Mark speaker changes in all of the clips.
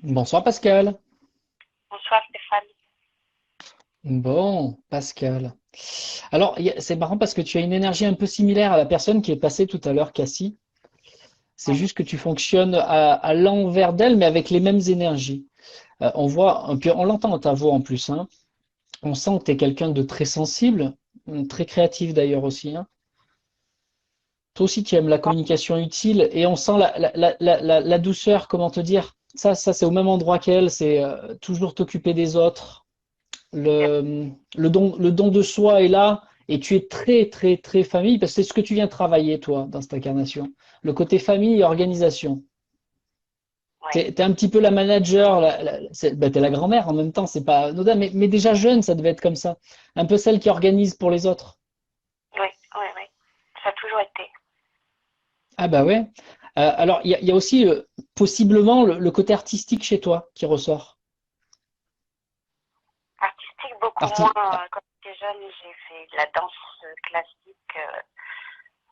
Speaker 1: Bonsoir Pascal.
Speaker 2: Bonsoir Stéphane.
Speaker 1: Bon, Pascal. Alors, c'est marrant parce que tu as une énergie un peu similaire à la personne qui est passée tout à l'heure, Cassie. C'est
Speaker 2: Oui,
Speaker 1: juste que tu fonctionnes à l'envers d'elle, mais avec les mêmes énergies. On voit, puis on l'entend dans ta voix en plus, hein. On sent que tu es quelqu'un de très sensible, très créatif d'ailleurs aussi, hein. Toi aussi, tu aimes la communication utile et on sent la douceur, comment te dire. Ça c'est au même endroit qu'elle, c'est toujours t'occuper des autres. Le don de soi est là et tu es très, très, très famille parce que c'est ce que tu viens travailler, toi, dans cette incarnation. Le côté famille et organisation.
Speaker 2: oui,
Speaker 1: T'es un petit peu la manager, t'es la grand-mère en même temps, c'est pas anodin, mais déjà jeune, ça devait être comme ça. Un peu celle qui organise pour les autres.
Speaker 2: oui, oui, oui. Ça a toujours été
Speaker 1: Ah bah ouais. Alors, il y a aussi possiblement le côté artistique chez toi qui ressort.
Speaker 2: artistique, beaucoup moins.
Speaker 1: Arti- ah,
Speaker 2: Quand j'étais jeune, j'ai fait de la danse classique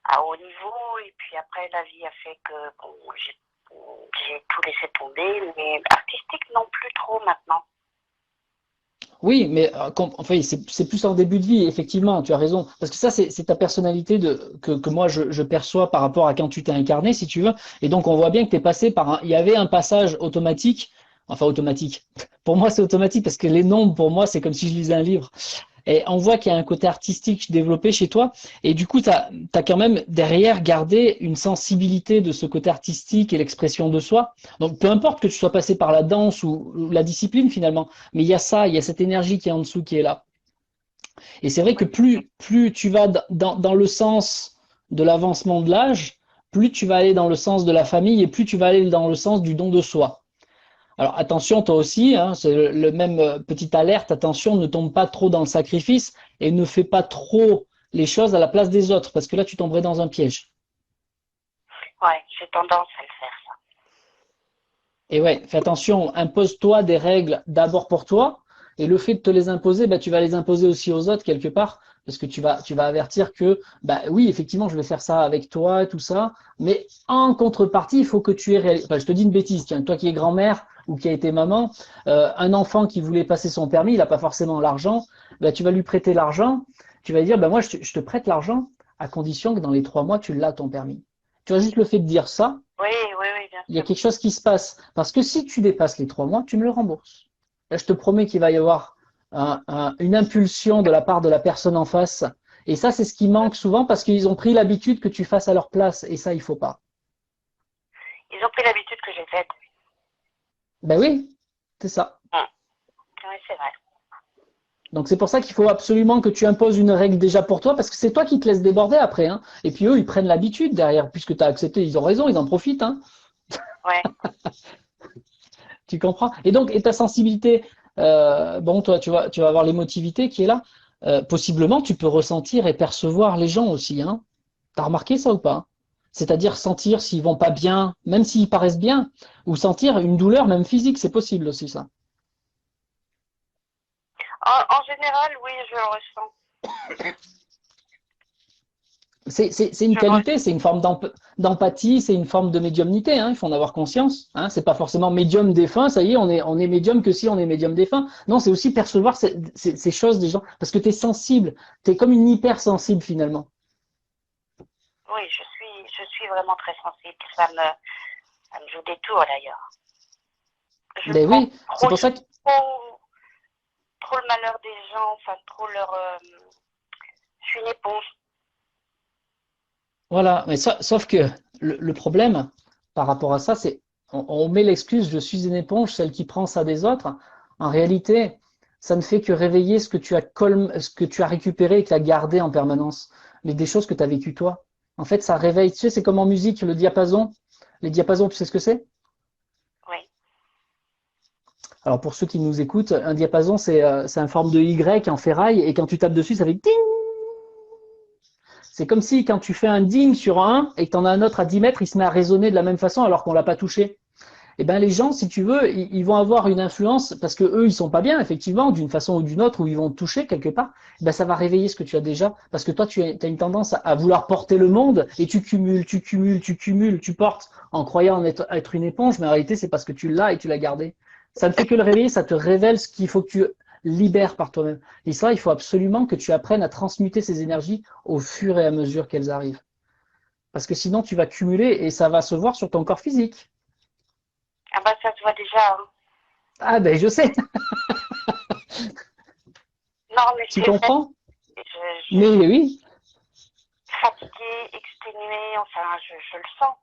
Speaker 2: à haut niveau. Et puis après, la vie a fait que bon, j'ai tout laissé tomber. Mais artistique, non plus trop maintenant.
Speaker 1: Oui, mais enfin, c'est plus en début de vie, effectivement, tu as raison. Parce que ça, c'est ta personnalité que moi, je perçois par rapport à quand tu t'es incarné, si tu veux. Et donc, on voit bien que tu es passé par il y avait un passage automatique, enfin automatique. Pour moi, c'est automatique parce que les nombres, pour moi, c'est comme si je lisais un livre. Et on voit qu'il y a un côté artistique développé chez toi. Et du coup, tu as quand même derrière gardé une sensibilité de ce côté artistique et l'expression de soi. Donc, peu importe que tu sois passé par la danse ou la discipline finalement, mais il y a ça, il y a cette énergie qui est en dessous qui est là. Et c'est vrai que
Speaker 2: Oui,
Speaker 1: plus tu vas dans le sens de l'avancement de l'âge, plus tu vas aller dans le sens de la famille et plus tu vas aller dans le sens du don de soi. Alors attention, toi aussi, hein, c'est le même petite alerte, attention, ne tombe pas trop dans le sacrifice et ne fais pas trop les choses à la place des autres, parce que là, tu tomberais dans un piège.
Speaker 2: ouais, j'ai tendance à le faire, ça.
Speaker 1: Et ouais, fais attention, impose-toi des règles d'abord pour toi, et le fait de te les imposer, bah, tu vas les imposer aussi aux autres quelque part, parce que tu vas avertir que, bah oui, effectivement, je vais faire ça avec toi, tout ça, mais en contrepartie, il faut que tu aies réalisé. Enfin, je te dis une bêtise, tiens, toi qui es grand-mère ou qui a été maman, un enfant qui voulait passer son permis, il n'a pas forcément l'argent, bah, tu vas lui prêter l'argent, tu vas lui dire, bah moi, je te prête l'argent à condition que dans les 3 mois, tu l'as ton permis. Tu vois, juste le fait de dire ça,
Speaker 2: Oui, oui, oui, bien
Speaker 1: il y a
Speaker 2: sûr.
Speaker 1: quelque chose qui se passe. Parce que si tu dépasses les 3 mois, tu me le rembourses. Là, je te promets qu'il va y avoir une impulsion de la part de la personne en face. Et ça, c'est ce qui manque souvent parce qu'ils ont pris l'habitude que tu fasses à leur place. Et ça, il faut pas.
Speaker 2: Ils ont pris l'habitude que j'ai faite.
Speaker 1: Ben oui, c'est ça.
Speaker 2: Oui, c'est vrai.
Speaker 1: Donc c'est pour ça qu'il faut absolument que tu imposes une règle déjà pour toi, parce que c'est toi qui te laisses déborder après, hein. Et puis eux, ils prennent l'habitude derrière, puisque tu as accepté, ils ont raison, ils en profitent, hein.
Speaker 2: Ouais.
Speaker 1: Tu comprends? Et donc, et ta sensibilité, bon, toi, tu vas avoir l'émotivité qui est là. Possiblement, tu peux ressentir et percevoir les gens aussi, hein. T'as remarqué ça ou pas? C'est-à-dire sentir s'ils vont pas bien, même s'ils paraissent bien, ou sentir une douleur, même physique, c'est possible aussi ça.
Speaker 2: En général, oui, je le ressens.
Speaker 1: C'est une
Speaker 2: Je le ressens.
Speaker 1: qualité, c'est une forme d'empathie, c'est une forme de médiumnité, hein, il faut en avoir conscience. Hein, c'est pas forcément médium défunt, ça y est, on est médium que si on est médium défunt. Non, c'est aussi percevoir ces choses des gens, parce que tu es sensible, tu es comme une hypersensible finalement.
Speaker 2: Oui, je suis vraiment très sensible. Ça me joue des tours d'ailleurs. Je
Speaker 1: Ben
Speaker 2: prends
Speaker 1: oui, c'est
Speaker 2: trop,
Speaker 1: pour ça que
Speaker 2: trop, trop le malheur des gens, enfin trop leur. Je suis une éponge.
Speaker 1: voilà, mais sauf que le problème par rapport à ça, c'est on met l'excuse je suis une éponge, celle qui prend ça des autres. En réalité, ça ne fait que réveiller ce que tu as récupéré et que tu as gardé en permanence, mais des choses que tu as vécues toi. En fait, ça réveille, tu sais, c'est comme en musique, le diapason. Les diapasons, tu sais ce que c'est?
Speaker 2: Oui,
Speaker 1: Alors pour ceux qui nous écoutent, un diapason, c'est une forme de Y en ferraille, et quand tu tapes dessus, ça fait ding. C'est comme si quand tu fais un ding sur un et que tu en as un autre à 10 mètres, il se met à résonner de la même façon alors qu'on l'a pas touché. eh ben les gens, si tu veux, ils vont avoir une influence parce que eux, ils sont pas bien, effectivement, d'une façon ou d'une autre, ou ils vont te toucher quelque part. Eh ben ça va réveiller ce que tu as déjà, parce que toi, tu as une tendance à vouloir porter le monde et tu cumules, tu cumules, tu cumules, tu portes en croyant être une éponge, mais en réalité, c'est parce que tu l'as et tu l'as gardé. Ça ne fait que le réveiller, ça te révèle ce qu'il faut que tu libères par toi-même. Et ça, il faut absolument que tu apprennes à transmuter ces énergies au fur et à mesure qu'elles arrivent. Parce que sinon, tu vas cumuler et ça va se voir sur ton corps physique.
Speaker 2: Ah bah ça se voit déjà. Hein.
Speaker 1: Ah ben, je sais,
Speaker 2: Non, mais
Speaker 1: tu
Speaker 2: c'est vrai.
Speaker 1: comprends?
Speaker 2: Je
Speaker 1: Mais
Speaker 2: suis
Speaker 1: oui,
Speaker 2: fatiguée, exténuée, enfin, je le sens.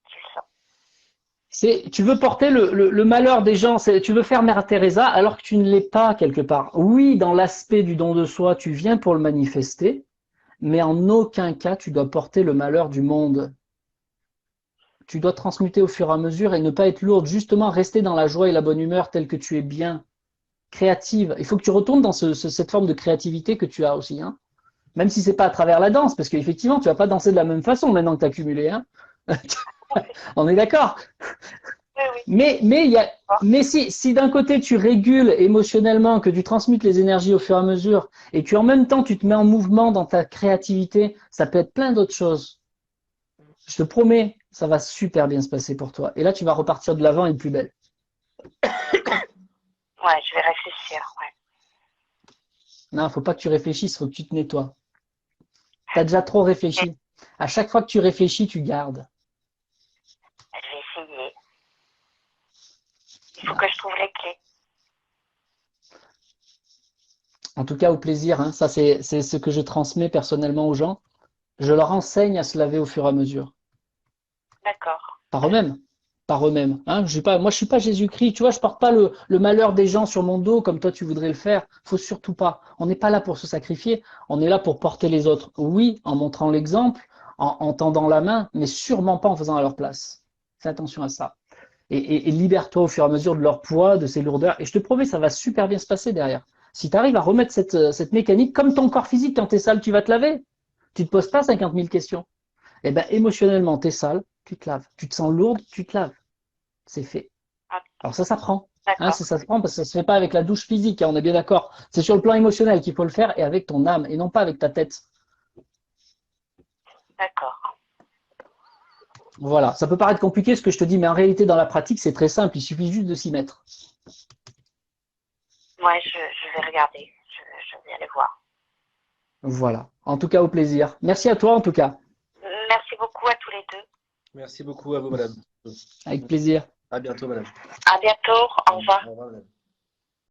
Speaker 2: Je le sens.
Speaker 1: tu veux porter le malheur des gens, tu veux faire Mère Teresa alors que tu ne l'es pas quelque part. Oui, dans l'aspect du don de soi, tu viens pour le manifester, mais en aucun cas tu dois porter le malheur du monde. Tu dois transmuter au fur et à mesure et ne pas être lourde, justement rester dans la joie et la bonne humeur telle que tu es bien, créative. Il faut que tu retournes dans cette forme de créativité que tu as aussi, hein. Même si c'est pas à travers la danse, parce qu'effectivement, tu vas pas danser de la même façon maintenant que tu as cumulé, hein. On est d'accord.
Speaker 2: Oui, oui.
Speaker 1: Mais si d'un côté tu régules émotionnellement, que tu transmutes les énergies au fur et à mesure, et que en même temps tu te mets en mouvement dans ta créativité, ça peut être plein d'autres choses. Je te promets, ça va super bien se passer pour toi. Et là, tu vas repartir de l'avant et plus belle.
Speaker 2: Ouais, je vais réfléchir. Ouais.
Speaker 1: Non, faut pas que tu réfléchisses, faut que tu te nettoies. Tu as déjà trop
Speaker 2: Et
Speaker 1: réfléchi. À chaque fois que tu réfléchis, tu gardes.
Speaker 2: je vais essayer. Il faut
Speaker 1: Voilà.
Speaker 2: que je trouve les clés.
Speaker 1: En tout cas, au plaisir, hein. Ça, c'est ce que je transmets personnellement aux gens. Je leur enseigne à se laver au fur et à mesure.
Speaker 2: D'accord.
Speaker 1: Par eux-mêmes. Par eux-mêmes. Hein. Moi, je suis pas Jésus-Christ. Tu vois, je porte pas le malheur des gens sur mon dos comme toi, tu voudrais le faire. Faut surtout pas. On n'est pas là pour se sacrifier. On est là pour porter les autres. Oui, en montrant l'exemple, en tendant la main, mais sûrement pas en faisant à leur place. Fais attention à ça. Et libère-toi au fur et à mesure de leur poids, de ces lourdeurs. Et je te promets, ça va super bien se passer derrière. Si tu arrives à remettre cette mécanique, comme ton corps physique, quand tu es sale, tu vas te laver. Tu te poses pas 50 000 questions. Eh ben, émotionnellement, tu es sale, tu te laves. Tu te sens lourde, tu te laves. C'est fait.
Speaker 2: Ah,
Speaker 1: Alors ça s'apprend. Hein,
Speaker 2: d'accord.
Speaker 1: ça s'apprend parce que ça se fait pas avec la douche physique, hein, on est bien d'accord. C'est sur le plan émotionnel qu'il faut le faire et avec ton âme et non pas avec ta tête.
Speaker 2: D'accord.
Speaker 1: Voilà, ça peut paraître compliqué ce que je te dis, mais en réalité dans la pratique c'est très simple, il suffit juste de s'y mettre.
Speaker 2: Ouais, je vais regarder. Je vais aller voir.
Speaker 1: Voilà. En tout cas, au plaisir. Merci à toi en tout cas.
Speaker 2: Merci beaucoup à tous les deux.
Speaker 3: Merci beaucoup à vous, madame.
Speaker 1: Avec plaisir.
Speaker 3: À bientôt, madame.
Speaker 2: À bientôt. Au revoir.
Speaker 3: Au revoir, madame.